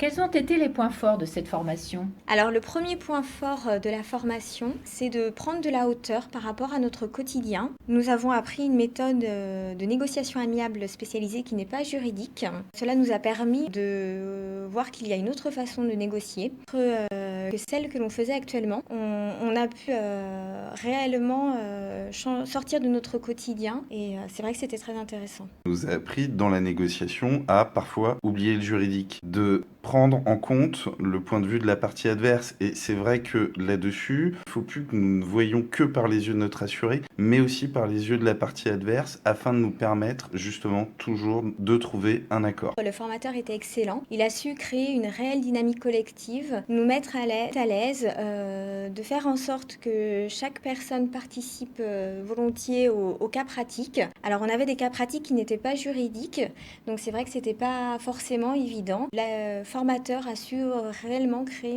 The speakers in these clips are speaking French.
Quels ont été les points forts de cette formation? Alors le premier point fort de la formation, c'est de prendre de la hauteur par rapport à notre quotidien. Nous avons appris une méthode de négociation amiable spécialisée qui n'est pas juridique. Cela nous a permis de voir qu'il y a une autre façon de négocier que celle que l'on faisait actuellement. On a pu réellement sortir de notre quotidien et c'est vrai que c'était très intéressant. Nous a appris dans la négociation à parfois oublier le juridique, de prendre en compte le point de vue de la partie adverse. Et c'est vrai que là-dessus, il ne faut plus que nous ne voyions que par les yeux de notre assuré, mais aussi par les yeux de la partie adverse, afin de nous permettre justement toujours de trouver un accord. Le formateur était excellent. Il a su créer une réelle dynamique collective, nous mettre à l'aise, de faire en sorte que chaque personne participe volontiers au cas pratique. Alors on avait des cas pratiques qui n'étaient pas juridiques, donc c'est vrai que c'était pas forcément évident. Le formateur a su réellement créer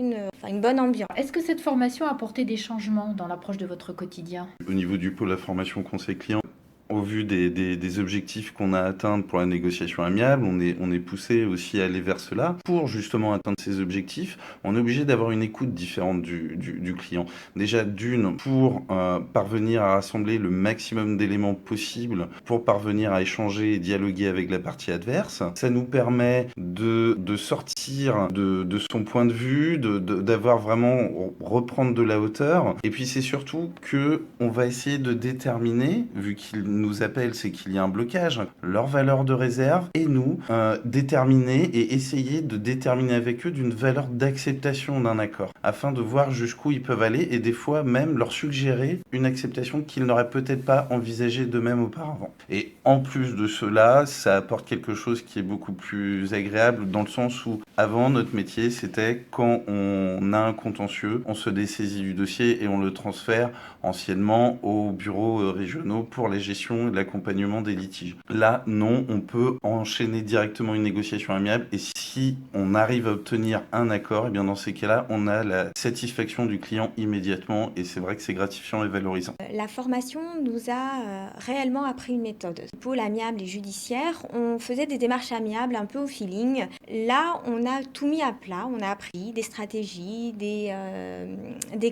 une bonne ambiance. Est-ce que cette formation a apporté des changements dans l'approche de votre quotidien? Au niveau du pôle information conseil client, au vu des objectifs qu'on a atteints pour la négociation amiable, on est poussé aussi à aller vers cela. Pour justement atteindre ces objectifs, on est obligé d'avoir une écoute différente du client. Déjà d'une, pour parvenir à rassembler le maximum d'éléments possibles, pour parvenir à échanger et dialoguer avec la partie adverse. Ça nous permet de sortir de son point de vue, d'avoir vraiment reprendre de la hauteur. Et puis c'est surtout que on va essayer de déterminer, vu qu'il nous appelle, c'est qu'il y a un blocage, leur valeur de réserve, et nous déterminer et essayer de déterminer avec eux d'une valeur d'acceptation d'un accord, afin de voir jusqu'où ils peuvent aller et des fois même leur suggérer une acceptation qu'ils n'auraient peut-être pas envisagée d'eux-mêmes auparavant. Et en plus de cela, ça apporte quelque chose qui est beaucoup plus agréable, dans le sens où avant, notre métier, c'était quand on a un contentieux, on se dessaisit du dossier et on le transfère anciennement aux bureaux régionaux pour la gestion et l'accompagnement des litiges. Là, non, on peut enchaîner directement une négociation amiable et si on arrive à obtenir un accord, et bien dans ces cas-là, on a la satisfaction du client immédiatement et c'est vrai que c'est gratifiant et valorisant. La formation nous a réellement appris une méthode. Pour l'amiable et judiciaire, on faisait des démarches amiables un peu au feeling. Là, on a tout mis à plat, on a appris des stratégies, des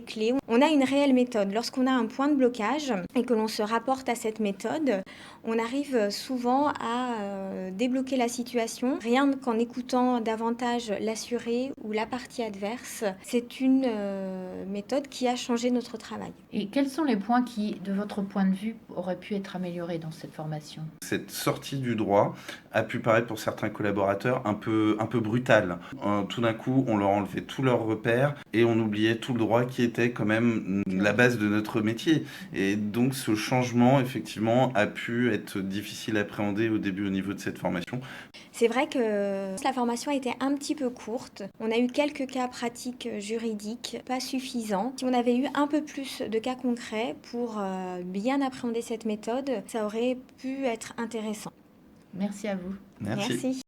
clés. On a une réelle méthode. Lorsqu'on a un point de blocage et que l'on se rapporte à cette méthode, on arrive souvent à débloquer la situation, rien qu'en écoutant davantage l'assuré ou la partie adverse. C'est une méthode qui a changé notre travail. Et quels sont les points qui, de votre point de vue, auraient pu être améliorés dans cette formation? Cette sortie du droit a pu paraître pour certains collaborateurs un peu brutale. Tout d'un coup, on leur enlevait tous leurs repères et on oubliait tout le droit qui était quand même la base de notre métier. Et donc ce changement, effectivement, a pu être difficile à appréhender au début au niveau de cette formation. C'est vrai que la formation a été un petit peu courte. On a eu quelques cas pratiques juridiques, pas suffisants. Si on avait eu un peu plus de cas concrets pour bien appréhender cette méthode, ça aurait pu être intéressant. Merci à vous. Merci. Merci.